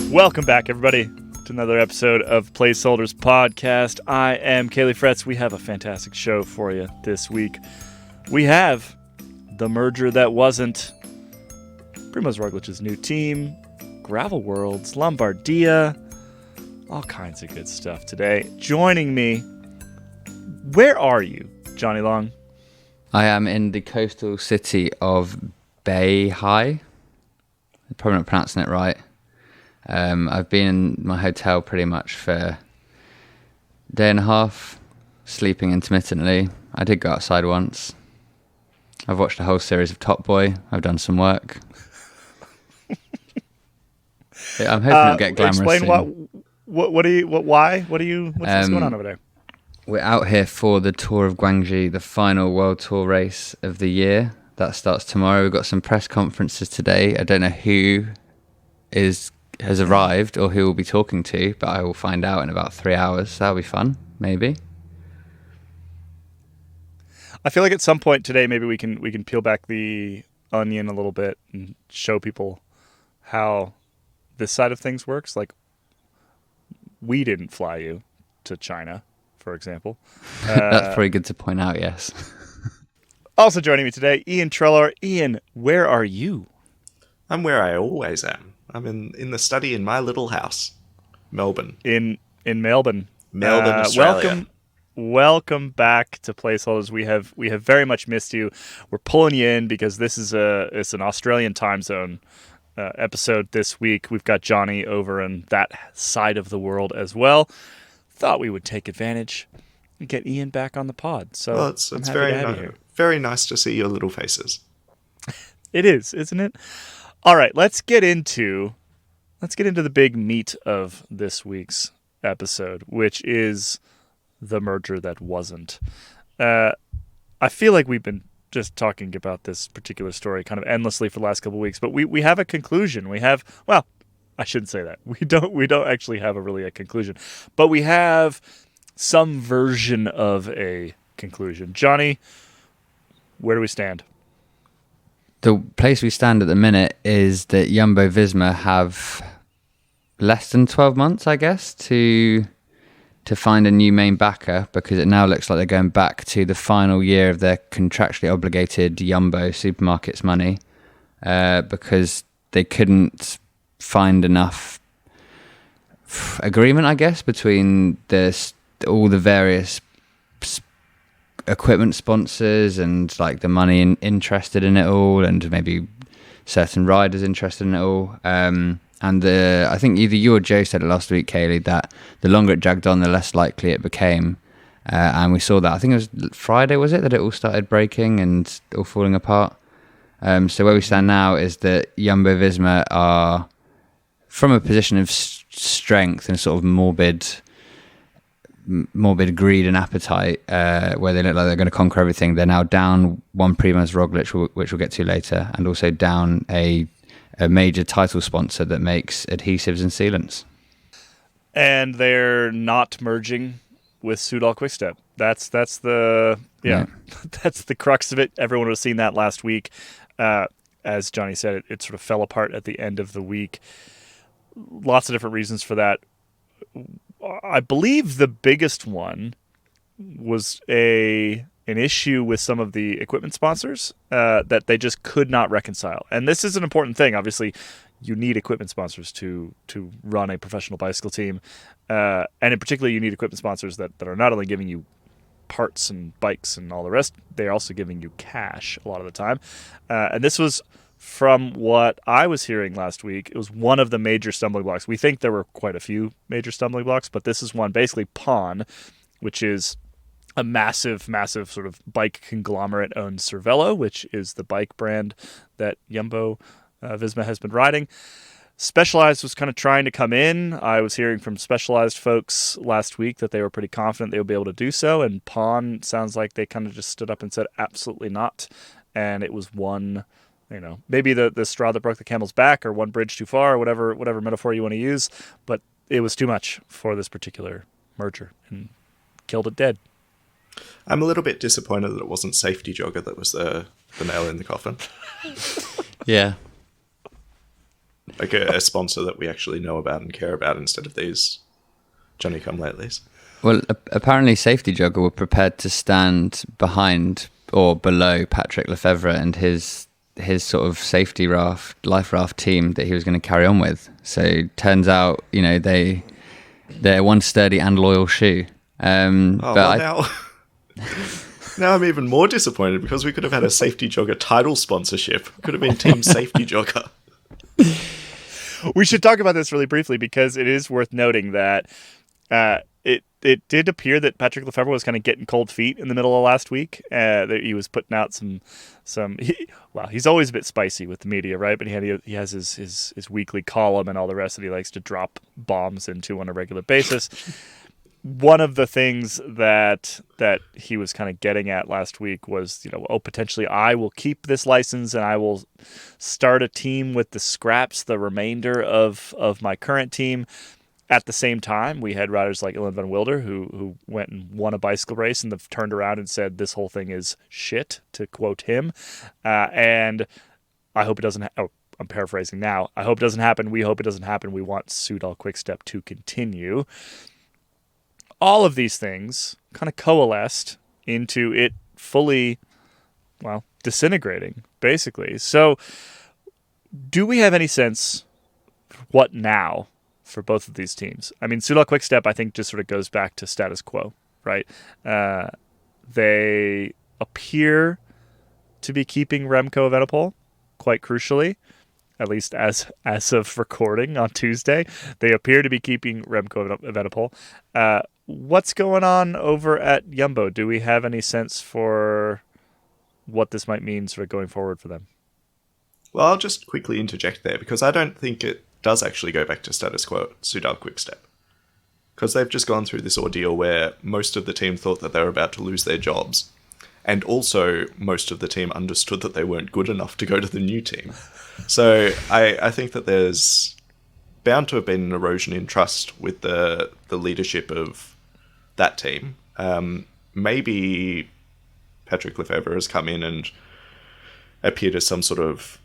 Welcome back, everybody, to another episode of Placeholders Podcast. I am Caley Fretz. We have a fantastic show for you this week. We have the merger that wasn't, Primoz Roglic's new team, Gravel Worlds, Lombardia, all kinds of good stuff today. Joining me, where are you, Jonny Long? I am in the coastal city of Beihai. I'm probably not pronouncing it right. I've been in my hotel pretty much for a day and a half, sleeping intermittently. I did go outside once. I've watched a whole series of Top Boy. I've done some work. Yeah, I'm hoping it'll get glamorous. Explain soon. What's going on over there? We're out here for the Tour of Guangxi, the final World Tour race of the year. That starts tomorrow. We've got some press conferences today. I don't know who has arrived or who we'll be talking to, but I will find out in about 3 hours. That'll be fun, maybe. I feel like at some point today, maybe we can peel back the onion a little bit and show people how this side of things works. Like, we didn't fly you to China, for example. That's probably good to point out, yes. Also joining me today, Iain Treloar. Iain, where are you? I'm where I always am. I'm in the study in my little house, Melbourne. In Melbourne. Australia. Welcome back to Placeholders. We have very much missed you. We're pulling you in because this is it's an Australian time zone episode this week. We've got Jonny over in that side of the world as well. Thought we would take advantage and get Iain back on the pod. So well, it's very nice to see your little faces. It is, isn't it? All right, let's get into the big meat of this week's episode, which is the merger that wasn't. I feel like we've been just talking about this particular story kind of endlessly for the last couple of weeks, but we have a conclusion. Well, I shouldn't say that. We don't actually have a conclusion, but we have some version of a conclusion. Jonny, where do we stand? The place we stand at the minute is that Jumbo-Visma have less than 12 months, I guess, to find a new main backer, because it now looks like they're going back to the final year of their contractually obligated Jumbo supermarkets money, because they couldn't find enough agreement, I guess, between all the various equipment sponsors and like the money interested in it all, and maybe certain riders interested in it all. I think either you or Joe said it last week, Caley, that the longer it dragged on, the less likely it became. And we saw that. I think it was Friday, was it, that it all started breaking and all falling apart. So where we stand now is that Jumbo-Visma are from a position of strength and sort of morbid greed and appetite, where they look like they're going to conquer everything. They're now down one Primoz Roglic, which we'll get to later, and also down a major title sponsor that makes adhesives and sealants. And they're not merging with Soudal Quickstep. That's the that's the crux of it. Everyone would have seen that last week. As Jonny said, it sort of fell apart at the end of the week. Lots of different reasons for that. I believe the biggest one was an issue with some of the equipment sponsors that they just could not reconcile. And this is an important thing. Obviously, you need equipment sponsors to run a professional bicycle team. And in particular, you need equipment sponsors that are not only giving you parts and bikes and all the rest, they're also giving you cash a lot of the time. And this was, from what I was hearing last week, it was one of the major stumbling blocks. We think there were quite a few major stumbling blocks, but this is one. Basically, Pon, which is a massive sort of bike conglomerate, owns Cervelo, which is the bike brand that Jumbo-Visma has been riding. Specialized was kind of trying to come in. I was hearing from Specialized folks last week that they were pretty confident they would be able to do so, and Pon sounds like they kind of just stood up and said absolutely not. And it was one, maybe the straw that broke the camel's back, or one bridge too far, or whatever metaphor you want to use, but it was too much for this particular merger and killed it dead. I'm a little bit disappointed that it wasn't Safety Jogger that was the nail in the coffin. Yeah. Like a sponsor that we actually know about and care about instead of these Johnny-come-latelys. Well, apparently Safety Jogger were prepared to stand behind or below Patrick Lefevre and his sort of safety life raft team that he was going to carry on with. So turns out, they're one sturdy and loyal shoe. Now I'm even more disappointed because we could have had a Safety Jogger title sponsorship. It could have been Team Safety Jogger. We should talk about this really briefly because it is worth noting that it did appear that Patrick Lefevre was kind of getting cold feet in the middle of last week. That he was putting out he's always a bit spicy with the media, right? But he has his weekly column and all the rest that he likes to drop bombs into on a regular basis. One of the things that he was kind of getting at last week was, potentially I will keep this license and I will start a team with the scraps, the remainder of my current team. At the same time, we had riders like Ilan van Wilder who went and won a bicycle race and have turned around and said this whole thing is shit, to quote him. And I hope it doesn't. I'm paraphrasing now. I hope it doesn't happen. We hope it doesn't happen. We want Soudal Quickstep to continue. All of these things kind of coalesced into it fully, disintegrating, basically. So, do we have any sense what now for both of these teams? I mean, Soudal Quickstep, I think, just sort of goes back to status quo, right? They appear to be keeping Remco Evenepoel, quite crucially, at least as of recording on Tuesday. They appear to be keeping Remco Evenepoel. What's going on over at Jumbo? Do we have any sense for what this might mean sort of going forward for them? Well, I'll just quickly interject there because I don't think it does actually go back to status quo at Soudal Quickstep. Because they've just gone through this ordeal where most of the team thought that they were about to lose their jobs. And also, most of the team understood that they weren't good enough to go to the new team. So I think that there's bound to have been an erosion in trust with the leadership of that team. Maybe Patrick Lefevre has come in and appeared as some sort of,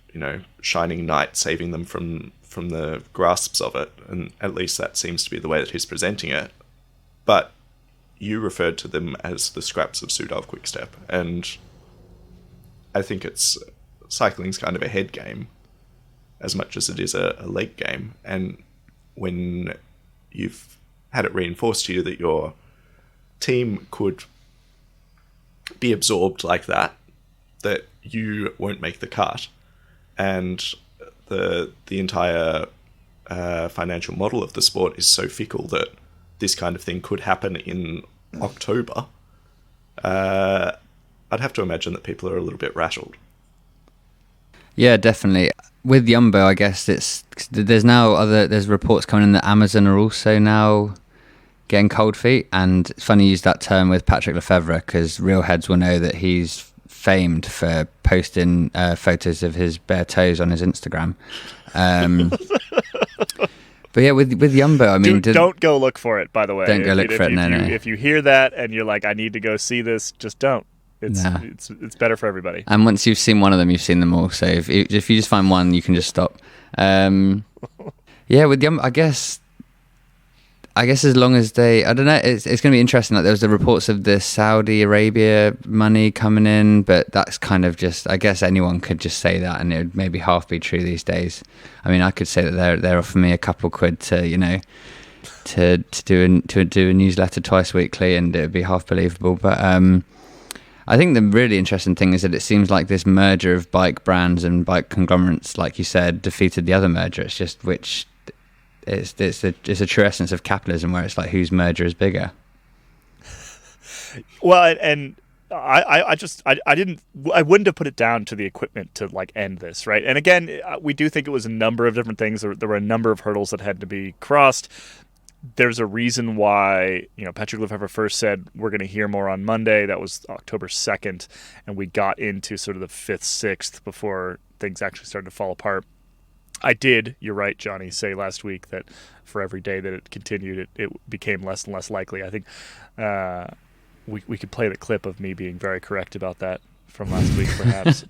shining knight saving them from the grasps of it. And at least that seems to be the way that he's presenting it. But you referred to them as the scraps of Soudal Quickstep. And I think cycling's kind of a head game as much as it is a leg game. And when you've had it reinforced to you that your team could be absorbed like that you won't make the cut, and the entire financial model of the sport is so fickle that this kind of thing could happen in October, I'd have to imagine that people are a little bit rattled. Yeah, definitely. With Jumbo, I guess there's reports coming in that Amazon are also now getting cold feet, and it's funny you use that term with Patrick Lefevre because real heads will know that he's famed for posting photos of his bare toes on his Instagram. But yeah, with Jumbo, I mean, don't go look for it. By the way, don't go look for it. No. If you hear that and you're like, I need to go see this, just don't. It's better for everybody. And once you've seen one of them, you've seen them all. So if you just find one, you can just stop. Yeah, with Jumbo, I guess as long as I don't know, it's going to be interesting. Like there was the reports of the Saudi Arabia money coming in, but that's kind of just, I guess anyone could just say that and it would maybe half be true these days. I mean, I could say that they're offering me a couple quid to, to do a newsletter twice weekly and it would be half believable. But I think the really interesting thing is that it seems like this merger of bike brands and bike conglomerates, like you said, defeated the other merger. It's just it's a true essence of capitalism where it's like whose merger is bigger. Well, and I wouldn't have put it down to the equipment to like end this, right? And again, we do think it was a number of different things. There were a number of hurdles that had to be crossed. There's a reason why, Patrick Lefevre first said we're going to hear more on Monday. That was October 2nd, and we got into sort of the 5th, 6th before things actually started to fall apart. I did, you're right, Johnny, say last week that for every day that it continued, it became less and less likely. I think we could play the clip of me being very correct about that from last week, perhaps.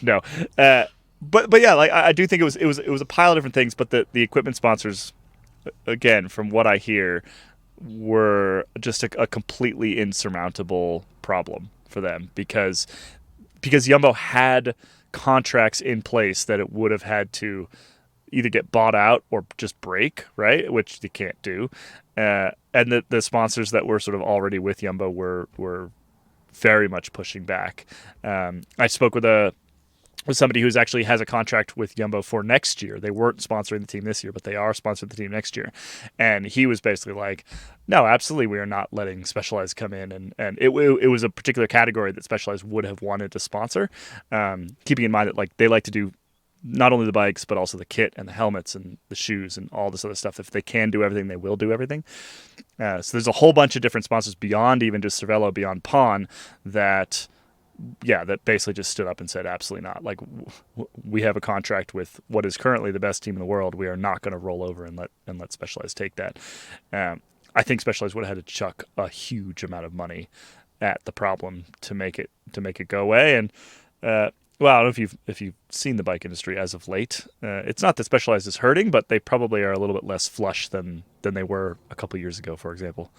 No. but yeah, like I do think it was a pile of different things, but the equipment sponsors, again, from what I hear, were just a completely insurmountable problem for them because Jumbo had contracts in place that it would have had to either get bought out or just break, right? Which they can't do. And the sponsors that were sort of already with Jumbo were very much pushing back. I spoke with somebody who's actually has a contract with Jumbo for next year. They weren't sponsoring the team this year, but they are sponsoring the team next year. And he was basically like, no, absolutely, we are not letting Specialized come in. And it was a particular category that Specialized would have wanted to sponsor, keeping in mind that like they like to do not only the bikes, but also the kit and the helmets and the shoes and all this other stuff. If they can do everything, they will do everything. So there's a whole bunch of different sponsors beyond even just Cervelo, beyond Pon, that basically just stood up and said, absolutely not. Like, we have a contract with what is currently the best team in the world. We are not going to roll over and let Specialized take that. I think Specialized would have had to chuck a huge amount of money at the problem to make it go away. And well, I don't know if you've seen the bike industry as of late. It's not that Specialized is hurting, but they probably are a little bit less flush than they were a couple years ago, for example.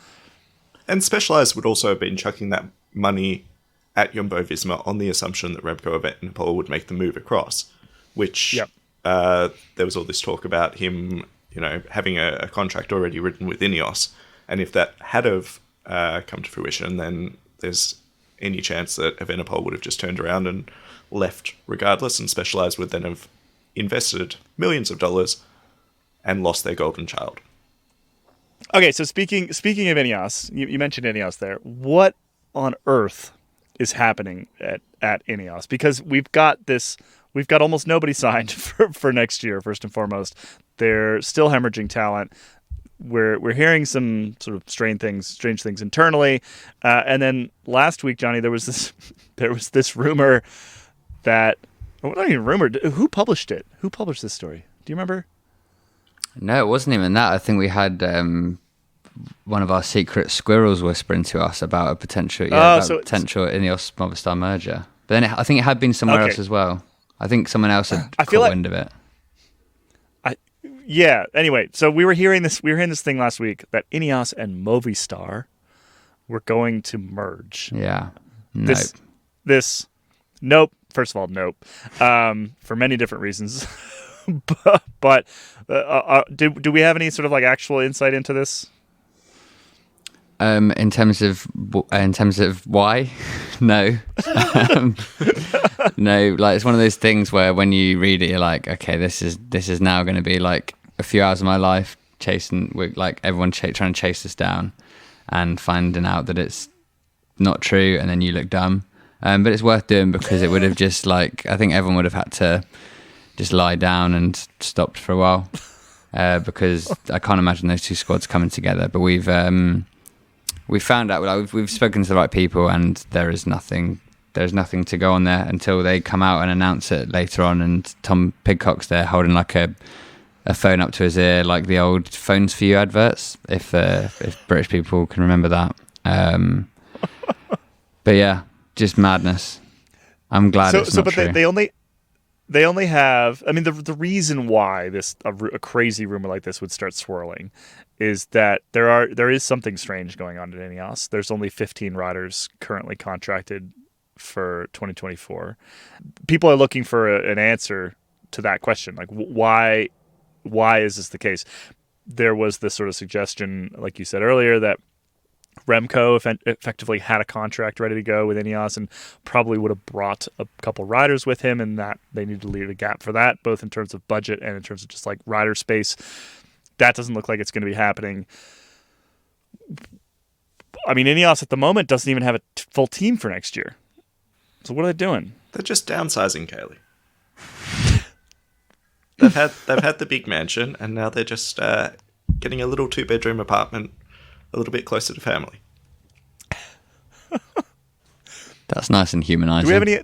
And Specialized would also have been chucking that money at Jumbo-Visma on the assumption that Remco Evenepoel would make the move across, which there was all this talk about him, having a contract already written with Ineos. And if that had have come to fruition, then there's any chance that Evenepoel would have just turned around and left regardless, and Specialized would then have invested millions of dollars and lost their golden child. Okay, so speaking of Ineos, you mentioned Ineos there. What on earth is happening at Ineos? Because we've got almost nobody signed for next year. First and foremost, they're still hemorrhaging talent. We're hearing some sort of strange things internally, and then last week, Jonny, there was this rumor that, not even rumor. Who published it? Who published this story? Do you remember? No, it wasn't even that. I think we had one of our secret squirrels whispering to us about a potential Ineos Movistar merger. But then I think it had been somewhere else as well. I think someone else had caught wind of it. Yeah. Anyway, so we were hearing this thing last week that Ineos and Movistar were going to merge. Yeah. Nope. Nope. First of all, nope. For many different reasons. but do we have any sort of like actual insight into this? In terms of why, no, no. Like, it's one of those things where when you read it, you're like, okay, this is now going to be like a few hours of my life chasing, like everyone trying to chase us down, and finding out that it's not true, and then you look dumb. But it's worth doing because it would have just I think everyone would have had to just lie down and stopped for a while, because I can't imagine those two squads coming together. But we found out, we've spoken to the right people, and there's nothing to go on there until they come out and announce it later on. And Tom Pidcock's there holding like a phone up to his ear, like the old Phones for You adverts, if British people can remember that. But yeah, just madness. I'm glad it's not true. But they only have. I mean, the reason why a crazy rumor like this would start swirling is that there is something strange going on at Ineos. There's only 15 riders currently contracted for 2024. People are looking for an answer to that question. Like, why is this the case? There was this sort of suggestion, like you said earlier, that Remco effectively had a contract ready to go with Ineos and probably would have brought a couple riders with him, and that they needed to leave a gap for that, both in terms of budget and in terms of just like rider space. That doesn't look like it's going to be happening. I mean, Ineos at the moment doesn't even have a full team for next year. So what are they doing? They're just downsizing, Caley. They've had the big mansion, and now they're just getting a little 2-bedroom apartment a little bit closer to family. That's nice and humanizing. Do we have any?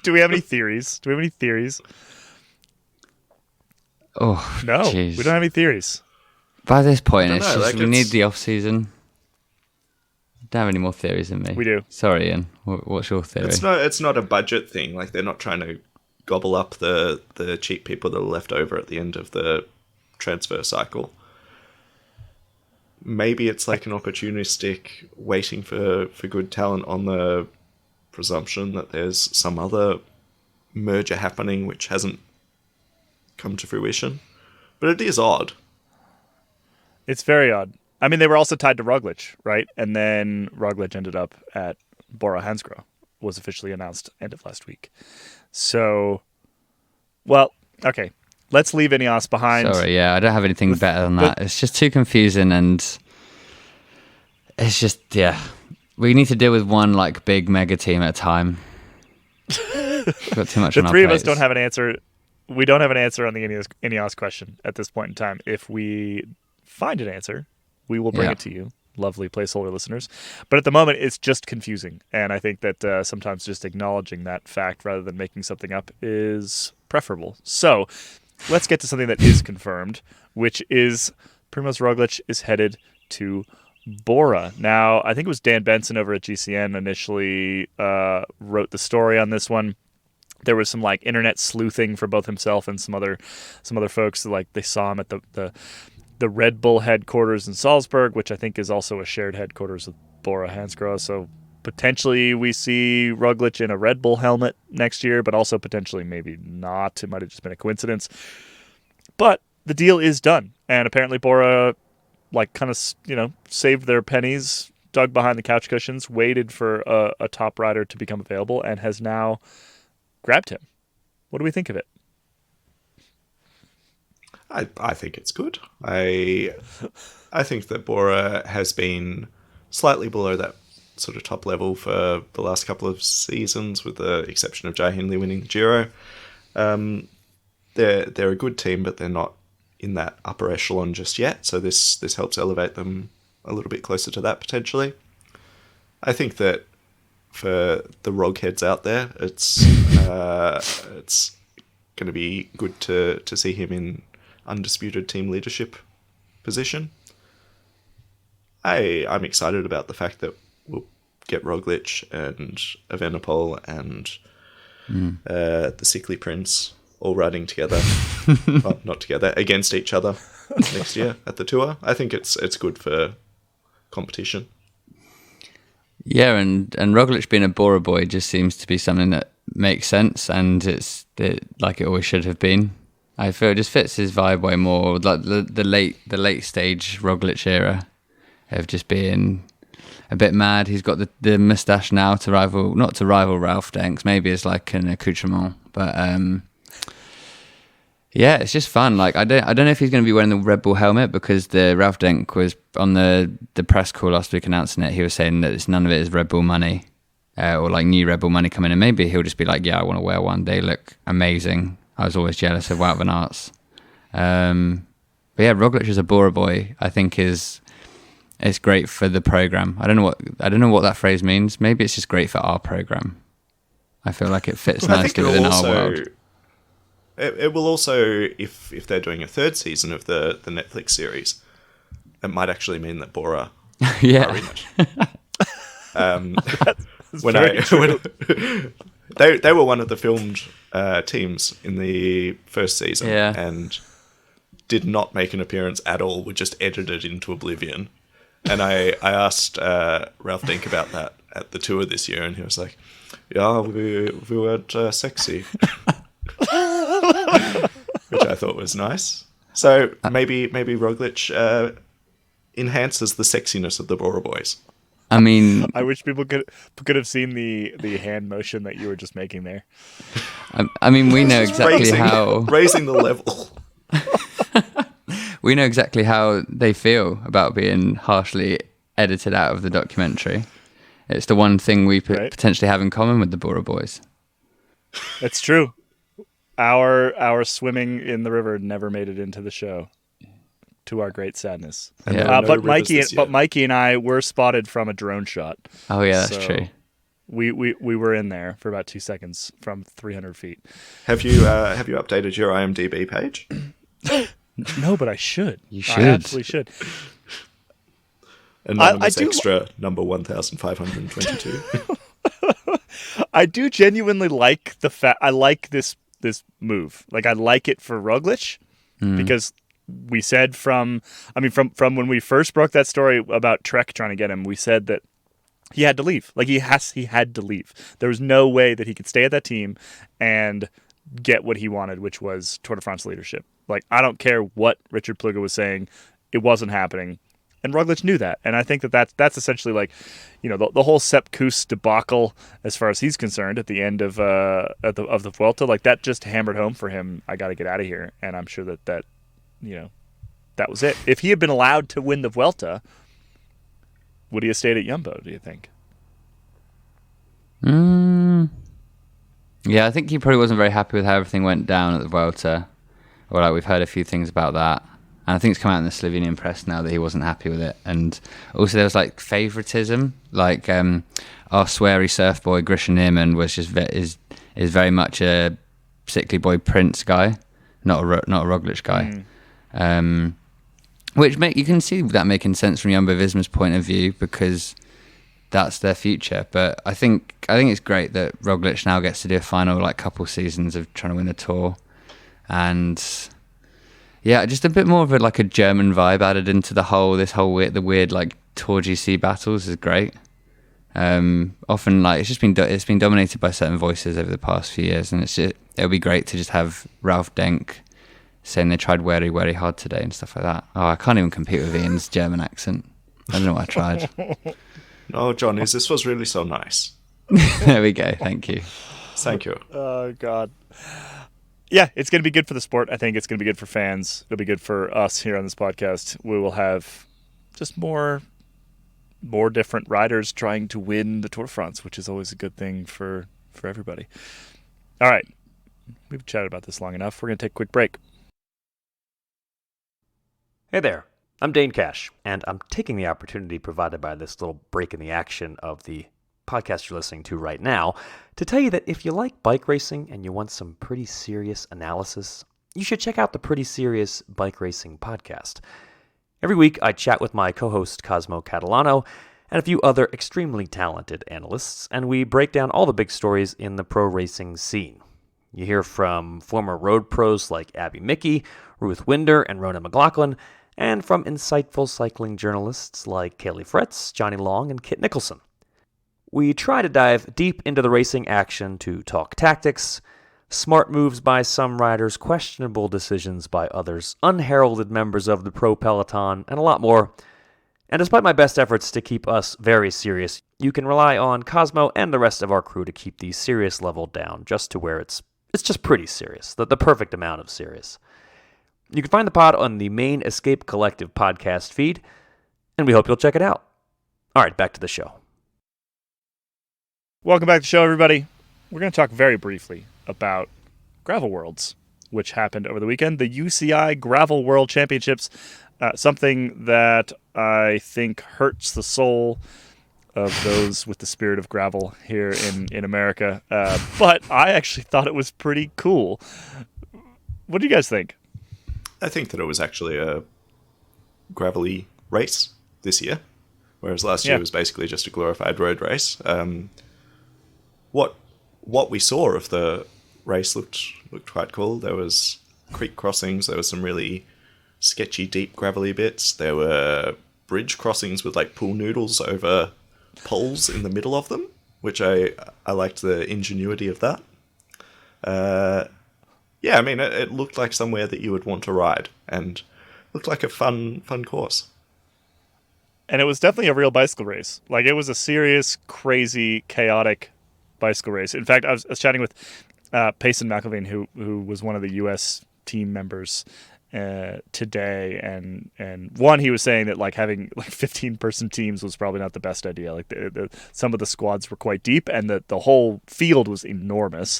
Do we have any theories? Do we have any theories? Oh no, geez. We don't have any theories. By this point, we need the off season. Don't have any more theories than me. We do. Sorry, Ian. What's your theory? It's not a budget thing. Like, they're not trying to gobble up the cheap people that are left over at the end of the transfer cycle. Maybe it's like an opportunistic waiting for good talent on the presumption that there's some other merger happening which hasn't come to fruition. But it is odd. It's very odd. I mean, they were also tied to Roglic, right? And then Roglic ended up at Bora-Hansgrohe, was officially announced end of last week. So, well, okay. Let's leave Ineos behind. Sorry, yeah, I don't have anything better than that. It's just too confusing, and it's just, yeah. We need to deal with one like big mega team at a time. We've got too much on our three of us plates. don't have an answer. We don't have an answer on the Ineos question at this point in time. If we find an answer, we will bring it to you, lovely placeholder listeners. But at the moment, it's just confusing. And I think that sometimes just acknowledging that fact rather than making something up is preferable. So let's get to something that is confirmed, which is Primož Roglic is headed to Bora. Now, I think it was Dan Benson over at GCN initially wrote the story on this one. There was some like internet sleuthing for both himself and some other folks. Like they saw him at the Red Bull headquarters in Salzburg, which I think is also a shared headquarters with Bora-Hansgrohe. So potentially we see Roglic in a Red Bull helmet next year, but also potentially maybe not. It might have just been a coincidence. But the deal is done. And apparently Bora kind of, saved their pennies, dug behind the couch cushions, waited for a top rider to become available, and has now grabbed him. What do we think of it? I think it's good. I think that Bora has been slightly below that sort of top level for the last couple of seasons, with the exception of Jai Hindley winning the Giro. They're a good team, but they're not in that upper echelon just yet. So this helps elevate them a little bit closer to that potentially. I think that for the Rogheads out there, it's going to be good to see him in undisputed team leadership position. I'm excited about the fact that we'll get Roglic and Evenepoel and the Sickly Prince all riding together, well, not together, against each other next year at the Tour. I think it's good for competition. Yeah, and Roglic being a Bora boy just seems to be something that makes sense, and it's like it always should have been. I feel it just fits his vibe way more, like the late stage Roglic era of just being a bit mad. He's got the moustache now to rival, not to rival Ralph Denks, maybe as like an accoutrement, but yeah, it's just fun. Like I don't know if he's going to be wearing the Red Bull helmet, because the Ralph Denk was on the press call last week announcing it. He was saying that none of it is Red Bull money or like new Red Bull money coming in. Maybe he'll just be like, yeah, I want to wear one. They look amazing. I was always jealous of Wout van Aert's. But yeah, Roglic as a Bora boy, I think it's great for the program. I don't know what that phrase means. Maybe it's just great for our program. I feel like it fits nicely within our world. It will also, if they're doing a third season of the Netflix series, it might actually mean that Bora yeah. are in it. They were one of the filmed teams in the first season, and did not make an appearance at all. Were just edited into oblivion. And I asked Ralph Denk about that at the Tour this year, and he was like, "Yeah, we weren't sexy." Which I thought was nice. So maybe Roglic enhances the sexiness of the Bora boys. I mean, I wish people could have seen the hand motion that you were just making there. I mean, we know exactly raising the level. We know exactly how they feel about being harshly edited out of the documentary. It's the one thing we potentially have in common with the Bora boys. It's true. Our swimming in the river never made it into the show, to our great sadness. Yeah. But Mikey and I were spotted from a drone shot. Oh yeah, that's true. We were in there for about 2 seconds from 300 feet. Have you updated your IMDb page? No, but I should. You should. I absolutely should. Anonymous extra number 1522. I do genuinely like the fact. I like this move. Like, I like it for Roglic because we said from when we first broke that story about Trek trying to get him, we said that he had to leave. Like, he had to leave. There was no way that he could stay at that team and get what he wanted, which was Tour de France leadership. Like, I don't care what Richard Plugge was saying, it wasn't happening. And Roglic knew that. And I think that's essentially like, the whole Sepp Kuss debacle, as far as he's concerned, at the end of the Vuelta, like, that just hammered home for him, I got to get out of here. And I'm sure that was it. If he had been allowed to win the Vuelta, would he have stayed at Jumbo, do you think? Yeah, I think he probably wasn't very happy with how everything went down at the Vuelta. Or like, we've heard a few things about that. And I think it's come out in the Slovenian press now that he wasn't happy with it. And also there was like favoritism. Like our sweary surf boy Grisha Nierman was just is very much a sickly boy Prince guy, not a Roglic guy. Which you can see that making sense from Jumbo-Visma's point of view, because that's their future. But I think it's great that Roglic now gets to do a final like couple seasons of trying to win the Tour. And yeah, just a bit more of a German vibe added into the weird like Tour GC battles is great. Often like it's been dominated by certain voices over the past few years, and it'll be great to just have Ralph Denk saying they tried very, very hard today and stuff like that. Oh, I can't even compete with Ian's German accent. I don't know what I tried. Oh, Jonny, this was really so nice. There we go. Thank you. Thank you. Oh, God. Yeah, it's going to be good for the sport. I think it's going to be good for fans. It'll be good for us here on this podcast. We will have just more different riders trying to win the Tour de France, which is always a good thing for everybody. All right. We've chatted about this long enough. We're going to take a quick break. Hey there, I'm Dane Cash, and I'm taking the opportunity provided by this little break in the action of the podcast you're listening to right now to tell you that if you like bike racing and you want some pretty serious analysis, you should check out the Pretty Serious Bike Racing podcast. Every week, I chat with my co-host Cosmo Catalano and a few other extremely talented analysts, and we break down all the big stories in the pro racing scene. You hear from former road pros like Abby Mickey, Ruth Winder, and Ronan McLaughlin, and from insightful cycling journalists like Caley Fretz, Johnny Long, and Kit Nicholson. We try to dive deep into the racing action to talk tactics, smart moves by some riders, questionable decisions by others, unheralded members of the pro peloton, and a lot more. And despite my best efforts to keep us very serious, you can rely on Cosmo and the rest of our crew to keep the serious level down just to where it's just pretty serious, the perfect amount of serious. You can find the pod on the main Escape Collective podcast feed, and we hope you'll check it out. All right, back to the show. Welcome back to the show, everybody. We're going to talk very briefly about Gravel Worlds, which happened over the weekend. The UCI Gravel World Championships, something that I think hurts the soul of those with the spirit of gravel here in America. But I actually thought it was pretty cool. What do you guys think? I think that it was actually a gravelly race this year, whereas last year was basically just a glorified road race. What we saw of the race looked quite cool. There was creek crossings. There was some really sketchy, deep, gravelly bits. There were bridge crossings with like pool noodles over poles in the middle of them, which I liked the ingenuity of that. Yeah, I mean, it looked like somewhere that you would want to ride, and looked like a fun course. And it was definitely a real bicycle race. Like, it was a serious, crazy, chaotic bicycle race. In fact, I was chatting with Payson McElveen, who was one of the U.S. team members today, and one, he was saying that like having like 15-person teams was probably not the best idea. Like some of the squads were quite deep, and the whole field was enormous.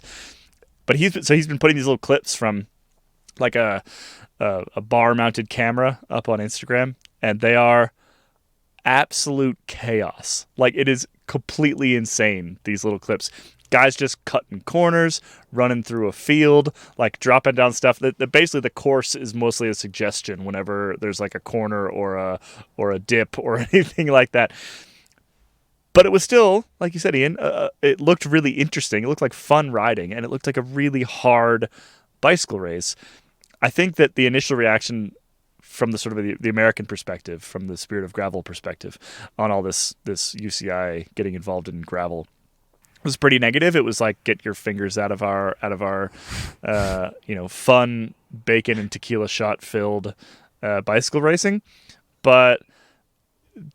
But he's been putting these little clips from like a bar-mounted camera up on Instagram, and they are absolute chaos. Like, it is completely insane, these little clips. Guys just cutting corners, running through a field, like dropping down stuff. That basically the course is mostly a suggestion whenever there's like a corner or a dip or anything like that. But it was still, like you said, Ian, it looked really interesting. It looked like fun riding, and it looked like a really hard bicycle race. I think that the initial reaction from the sort of the American perspective, from the Spirit of Gravel perspective, on all this UCI getting involved in gravel was pretty negative. It was like, get your fingers out of our fun bacon and tequila shot filled bicycle racing. But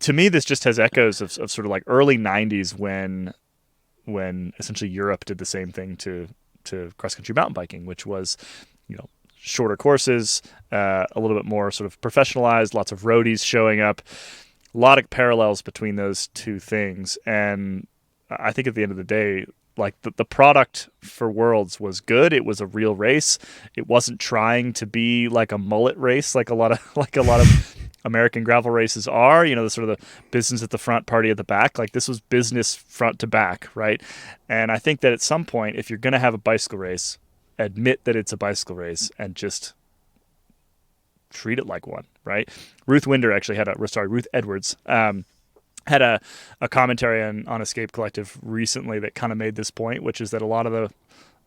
to me, this just has echoes of sort of like early 90s when essentially Europe did the same thing to cross-country mountain biking, which was, shorter courses, a little bit more sort of professionalized, lots of roadies showing up, a lot of parallels between those two things. And I think at the end of the day, like the product for Worlds was good. It was a real race. It wasn't trying to be like a mullet race, like a lot of American gravel races are, the sort of the business at the front, party at the back. Like this was business front to back, right? And I think that at some point, if you're going to have a bicycle race, admit that it's a bicycle race and just treat it like one, right? Ruth Edwards had a commentary on Escape Collective recently that kind of made this point, which is that a lot of the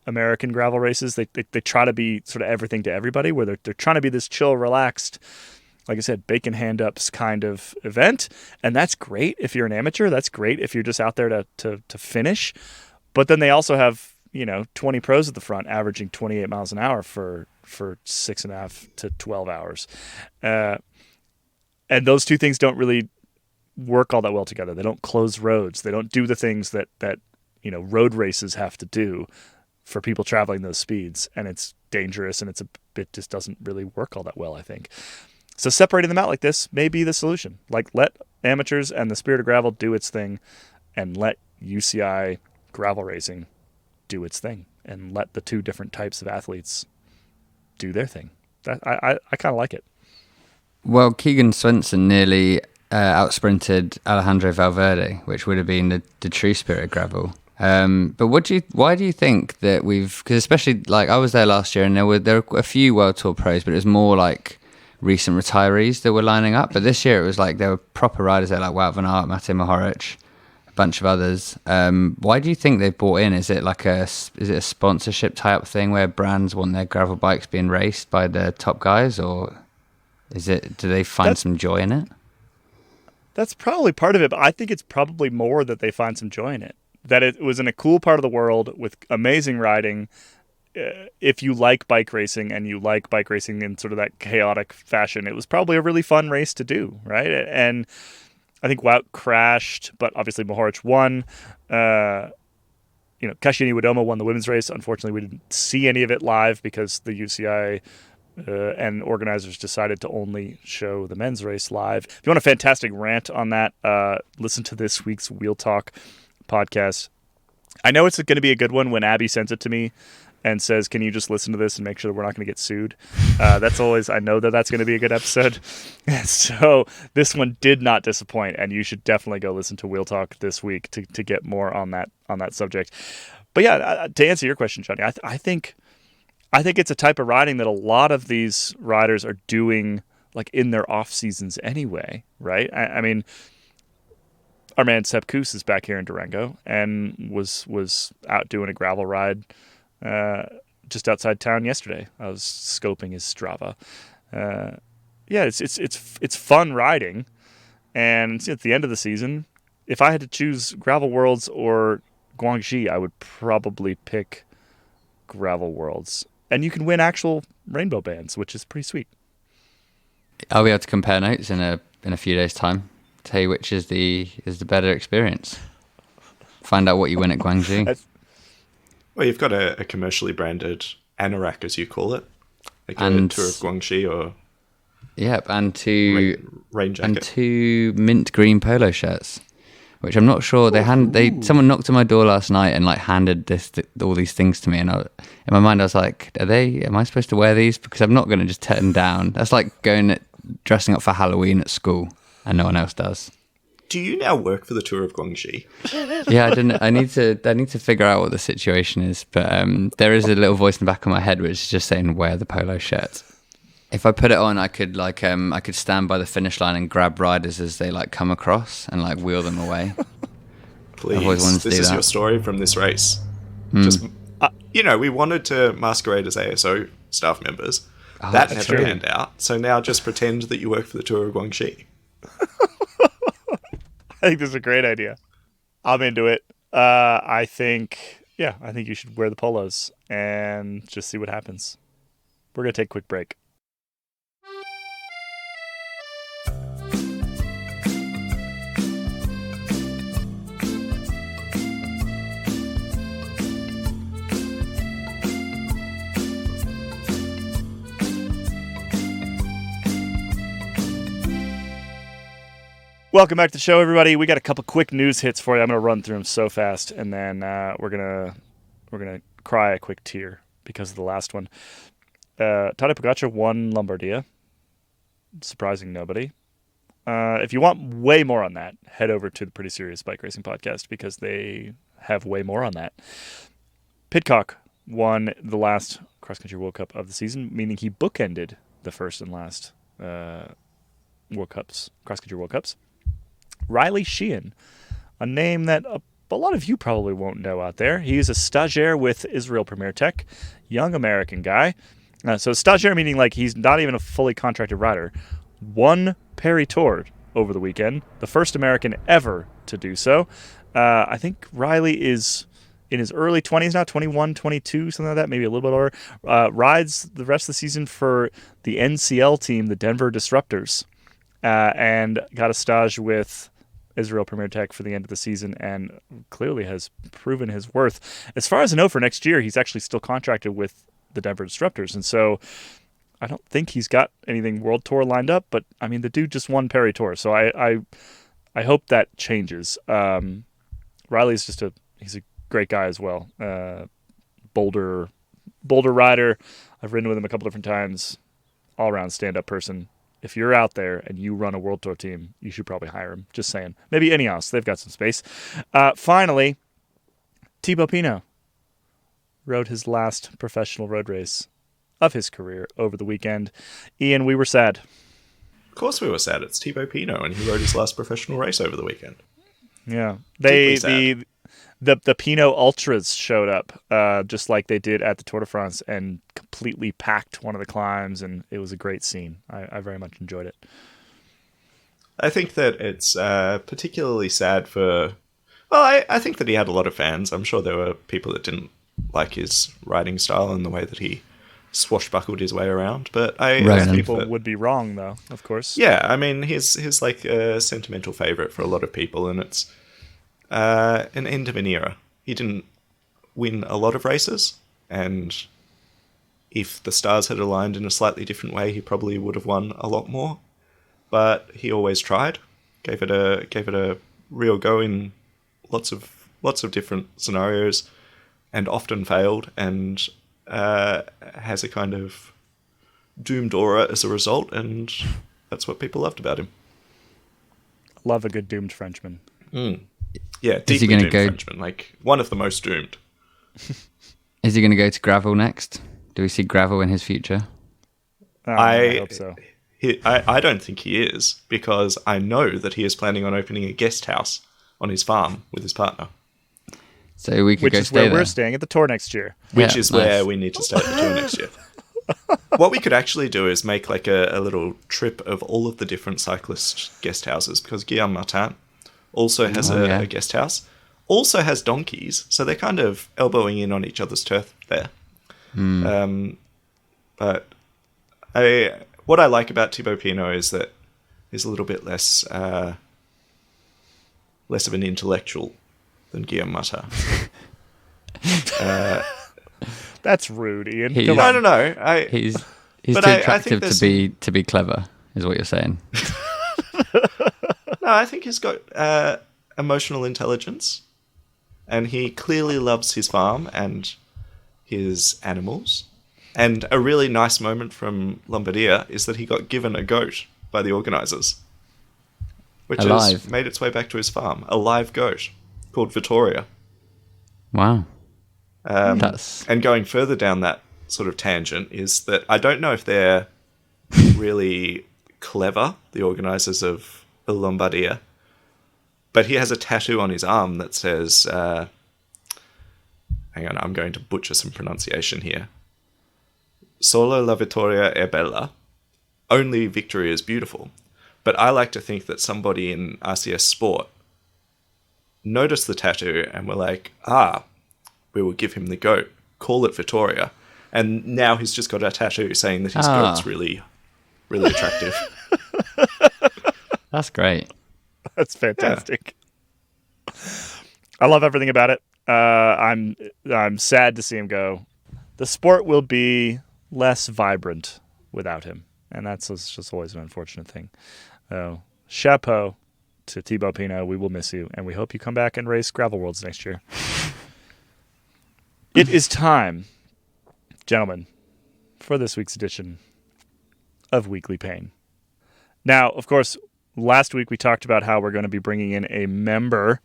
American gravel races, they try to be sort of everything to everybody, where they're trying to be this chill, relaxed, like I said, bacon hand-ups kind of event. And that's great if you're an amateur. That's great if you're just out there to finish. But then they also have 20 pros at the front averaging 28 miles an hour for 6.5 to 12 hours. And those two things don't really work all that well together. They don't close roads. They don't do the things that road races have to do for people traveling those speeds. And it's dangerous, and it just doesn't really work all that well, I think. So separating them out like this may be the solution. Like, let amateurs and the Spirit of Gravel do its thing, and let UCI gravel racing do its thing, and let the two different types of athletes do their thing. I kind of like it. Well, Keegan Swenson nearly outsprinted Alejandro Valverde, which would have been the true Spirit of Gravel. But why do you think that because especially like I was there last year, and there were a few World Tour pros, but it was more like recent retirees that were lining up. But this year it was like there were proper riders there, like Wout van Aert, Matej Mohoric, a bunch of others. Why do you think they've bought in? Is it a sponsorship type thing where brands want their gravel bikes being raced by the top guys, or do they find some joy in it? That's probably part of it, but I think it's probably more that they find some joy in it. That it was in a cool part of the world with amazing riding. If you like bike racing, and you like bike racing in sort of that chaotic fashion, it was probably a really fun race to do, right? And I think Wout crashed, but obviously Mohoric won. Kassiani Wadoma won the women's race. Unfortunately, we didn't see any of it live because the UCI and organizers decided to only show the men's race live. If you want a fantastic rant on that, listen to this week's Wheel Talk podcast. I know it's going to be a good one when Abby sends it to me and says, can you just listen to this and make sure that we're not going to get sued? That's always, I know that's going to be a good episode. So this one did not disappoint, and you should definitely go listen to Wheel Talk this week to get more on that subject. But yeah, to answer your question, Jonny, I think it's a type of riding that a lot of these riders are doing like in their off seasons anyway, right? I mean, our man Sepp Kuss is back here in Durango and was out doing a gravel ride just outside town yesterday. I was scoping his Strava. It's fun riding, and at the end of the season, if I had to choose Gravel Worlds or Guangxi, I would probably pick Gravel Worlds. And you can win actual rainbow bands, which is pretty sweet. I'll be able to compare notes in a few days' time. Tell you which is the better experience. Find out what you win at Guangxi. Well, you've got a commercially branded anorak, as you call it, like a Tour of Guangxi, or and two rain jacket, and two mint green polo shirts, which I'm not sure someone knocked on my door last night and like handed all these things to me, and in my mind I was like, am I supposed to wear these? Because I'm not going to just turn them down. That's like dressing up for Halloween at school and no one else does. Do you now work for the Tour of Guangxi? Yeah, I need to figure out what the situation is, but there is a little voice in the back of my head which is just saying wear the polo shirt. If I put it on, I could stand by the finish line and grab riders as they like come across and like wheel them away. I've always wanted Please, to this do is that. your story from this race. Just, we wanted to masquerade as ASO staff members. Oh, that that's never true. panned out. So now just pretend that you work for the Tour of Guangxi. I think this is a great idea. I'm into it. I think you should wear the polos and just see what happens. We're going to take a quick break. Welcome back to the show, everybody. We got a couple quick news hits for you. I'm going to run through them so fast, and then we're gonna cry a quick tear because of the last one. Tadej Pogacar won Lombardia, surprising nobody. If you want way more on that, head over to the Pretty Serious Bike Racing Podcast because they have way more on that. Pidcock won the last Cross Country World Cup of the season, meaning he bookended the first and last World Cups, Cross Country World Cups. Riley Sheehan, a name that a lot of you probably won't know out there. He's a stagiaire with Israel Premier Tech, young American guy. So stagiaire meaning like he's not even a fully contracted rider. Won Paris Tour over the weekend, the first American ever to do so. I think Riley is in his early 20s now, 21, 22, something like that, maybe a little bit older. Rides the rest of the season for the NCL team, the Denver Disruptors, and got a stage with Israel Premier Tech for the end of the season and clearly has proven his worth. As far as I know, for next year, he's actually still contracted with the Denver Disruptors. And so I don't think he's got anything World Tour lined up, but I mean, the dude just won Paris Tour. So I hope that changes. Riley's he's a great guy as well. Boulder rider. I've ridden with him a couple different times. All around stand-up person. If you're out there and you run a World Tour team, you should probably hire him. Just saying. Maybe Ineos. They've got some space. Finally, Thibaut Pinot rode his last professional road race of his career over the weekend. Iain, we were sad. Of course we were sad. It's Thibaut Pinot, and he rode his last professional race over the weekend. Yeah. Deeply The Pinot Ultras showed up, just like they did at the Tour de France, and completely packed one of the climbs, and it was a great scene. I very much enjoyed it. I think that it's particularly sad for... Well, I think that he had a lot of fans. I'm sure there were people that didn't like his riding style and the way that he swashbuckled his way around. But I think people that, would be wrong, though, of course. Yeah, I mean, he's like a sentimental favourite for a lot of people, and it's an end of an era. He didn't win a lot of races, and if the stars had aligned in a slightly different way, he probably would have won a lot more. But he always tried, gave it a real go in lots of different scenarios, and often failed, and has a kind of doomed aura as a result, and that's what people loved about him. Love a good doomed Frenchman. Yeah, deeply doomed Frenchman, like one of the most doomed. Is he going to go to gravel next? Do we see gravel in his future? I hope so. I don't think he is, because I know that he is planning on opening a guest house on his farm with his partner. So we could Which go is stay where there. we're staying at the Tour next year. Which Yeah, is nice. where we need to stay at the Tour next year. What we could actually do is make like a little trip of all of the different cyclist guest houses, because Guillaume Martin also has a guest house, also has donkeys, so they're kind of elbowing in on each other's turf there. But what I like about Thibaut Pinot is that he's a little bit less of an intellectual than Guillaume Martin. That's rude, Iain. He's- Come I on. don't know. He's But too I think attractive there's to be clever, is what you're saying. No, I think he's got emotional intelligence, and he clearly loves his farm and his animals. And a really nice moment from Lombardia is that he got given a goat by the organisers, which Alive. has made its way back to his farm. A live goat called Vittoria. Wow. That's And going further down that sort of tangent is that I don't know if they're really clever, the organisers of Lombardia, But he has a tattoo on his arm that says, hang on, I'm going to butcher some pronunciation here. Solo la vittoria è bella. Only victory is beautiful. But I like to think that somebody in RCS Sport noticed the tattoo and were like, we will give him the goat. Call it Vittoria. And now he's just got a tattoo saying that his goat's really, really attractive. That's great. That's fantastic. Yeah. I love everything about it. I'm sad to see him go. The sport will be less vibrant without him, and that's just always an unfortunate thing. Chapeau to Thibaut Pinot. We will miss you, and we hope you come back and race Gravel Worlds next year. It is time, gentlemen, for this week's edition of Weekly Pain. Now, of course, last week we talked about how we're going to be bringing in a member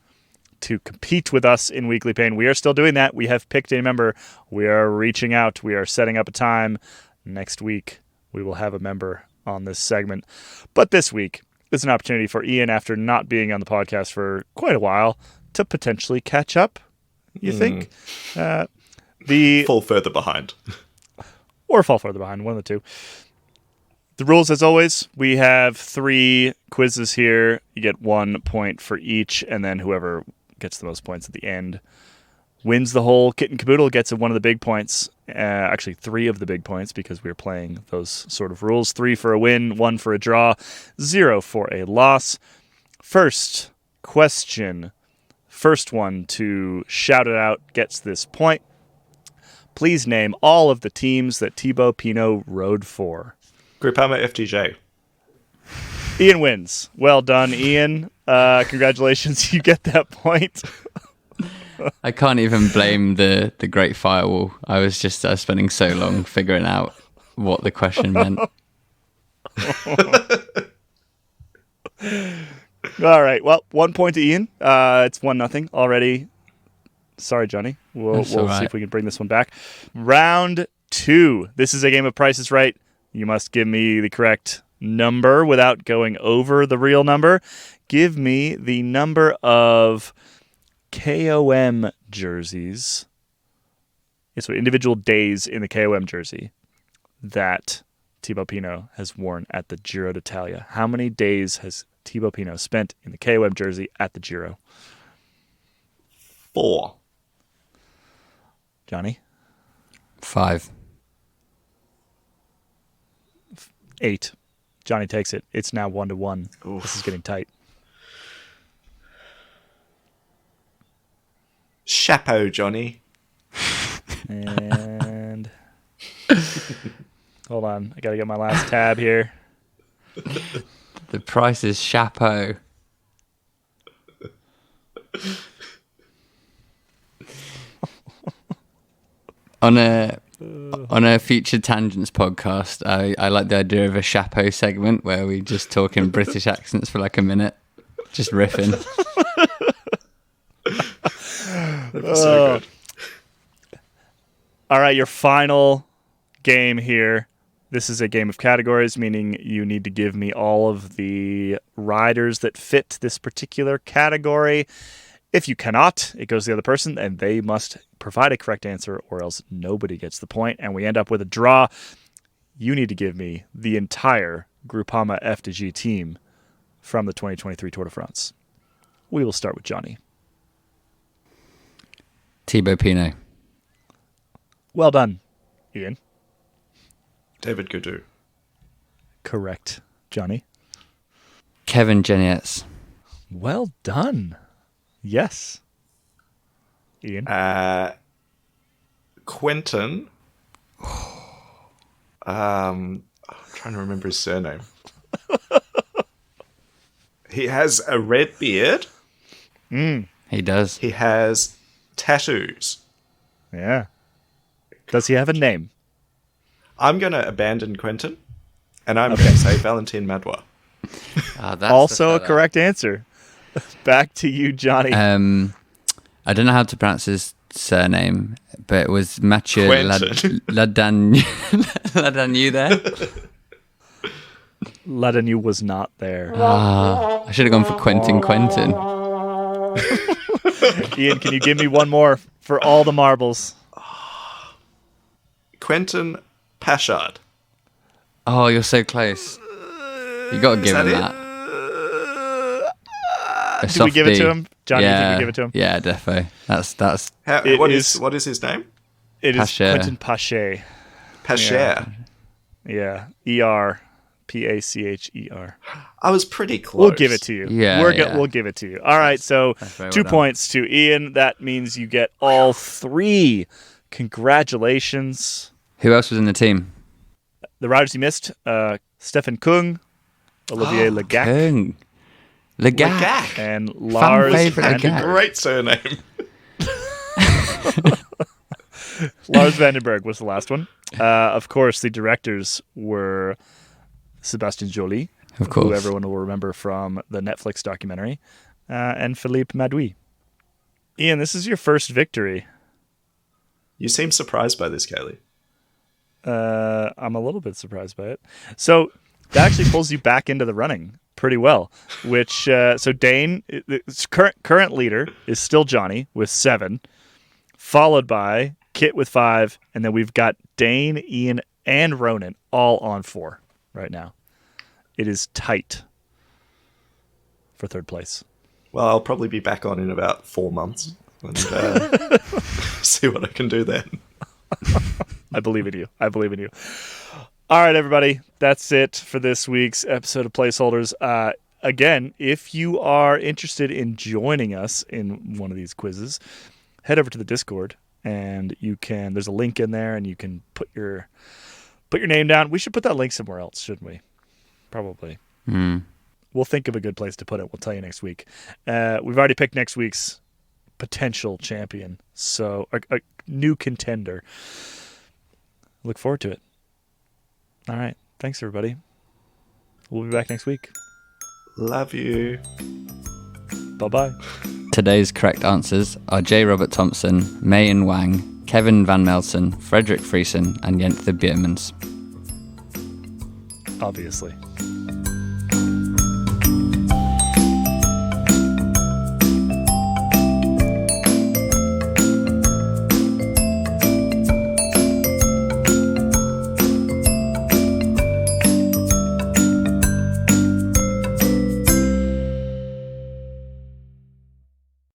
to compete with us in Weekly Pain. We are still doing that. We have picked a member. We are reaching out. We are setting up a time. Next week, we will have a member on this segment. But this week is an opportunity for Iain, after not being on the podcast for quite a while, to potentially catch up, you think? Fall further behind. Or fall further behind, one of the two. The rules, as always, we have 3 quizzes here. You get 1 point for each, and then whoever gets the most points at the end wins the whole kit and caboodle, gets one of the big points. Actually, 3 of the big points, because we're playing those sort of rules. 3 for a win, 1 for a draw, 0 for a loss. First question. First one to shout it out gets this point. Please name all of the teams that Thibaut Pinot rode for. Groupama FDJ. Iain wins. Well done, Iain. Congratulations, you get that point. I can't even blame the Great Firewall. I was spending so long figuring out what the question meant. All right. Well, 1 point to Iain. It's 1-0 already. Sorry, Jonny. We'll see if we can bring this one back. Round 2. This is a game of Price is Right. You must give me the correct number without going over the real number. Give me the number of KOM jerseys. So individual days in the KOM jersey that Thibaut Pinot has worn at the Giro d'Italia. How many days has Thibaut Pinot spent in the KOM jersey at the Giro? 4. Jonny? 5. 8. Jonny takes it. It's now 1-1. Oof. This is getting tight. Chapeau, Jonny. And hold on, I gotta get my last tab here. The price is chapeau. On a Future Tangents podcast, I like the idea of a chapeau segment where we just talk in British accents for like a minute, just riffing. So good. All right, your final game here. This is a game of categories, meaning you need to give me all of the riders that fit this particular category. If you cannot, it goes to the other person, and they must provide a correct answer, or else nobody gets the point, and we end up with a draw. You need to give me the entire Groupama FDG team from the 2023 Tour de France. We will start with Jonny. Thibaut Pinot. Well done, Iain. David Gaudu. Correct, Jonny. Kevin Genietz. Well done. Yes. Iain. Quentin. I'm trying to remember his surname. He has a red beard. He does. He has tattoos. Yeah. Does he have a name? I'm going to abandon Quentin, and I'm going to say Valentin Madouas. That's also a correct answer. Back to you, Jonny. I don't know how to pronounce his surname, but it was Mathieu Ladagnu there. Ladagnu was not there. I should have gone for Quentin. Iain, can you give me one more for all the marbles? Quentin Pashard. Oh, you're so close. You got to give him that. Do we give it to him? Johnny, you think we give it to him? Yeah, defo. That's. What is his name? It is Pacher. Quentin Pacher. Pacher. Yeah. E-R-P-A-C-H-E-R. I was pretty close. We'll give it to you. Yeah, We'll give it to you. All right, so very 2 well done. points to Iain. That means you get all 3. Congratulations. Who else was in the team? The riders you missed, Stefan Kung, Olivier Legac, Kung. Legac. Legac. and Lars favourite Vandenberg. Legac. Great surname. Lars Vandenberg was the last one. Of course, the directors were Sébastien Joly, Of course. who everyone will remember from the Netflix documentary, and Philippe Madoui. Iain, this is your first victory. You seem surprised by this, Caley. I'm a little bit surprised by it. So that actually pulls you back into the running pretty well. Which so Dane, current leader is still Jonny with 7, followed by Kit with 5, and then we've got Dane, Iain, and Ronan all on 4 right now. It is tight for third place. Well, I'll probably be back on in about 4 months and see what I can do then. I believe in you. All right, everybody. That's it for this week's episode of Placeholders. Again, if you are interested in joining us in one of these quizzes, head over to the Discord, and there's a link in there, and you can put your name down. We should put that link somewhere else, shouldn't we? Probably. We'll think of a good place to put it. We'll tell you next week. We've already picked next week's potential champion, so a new contender. Look forward to it. All right. Thanks, everybody. We'll be back next week. Love you. Bye-bye. Today's correct answers are J. Robert Thompson, Mayen Wang, Kevin Van Melsen, Frederick Friesen, and Jenthe Biermans. Obviously.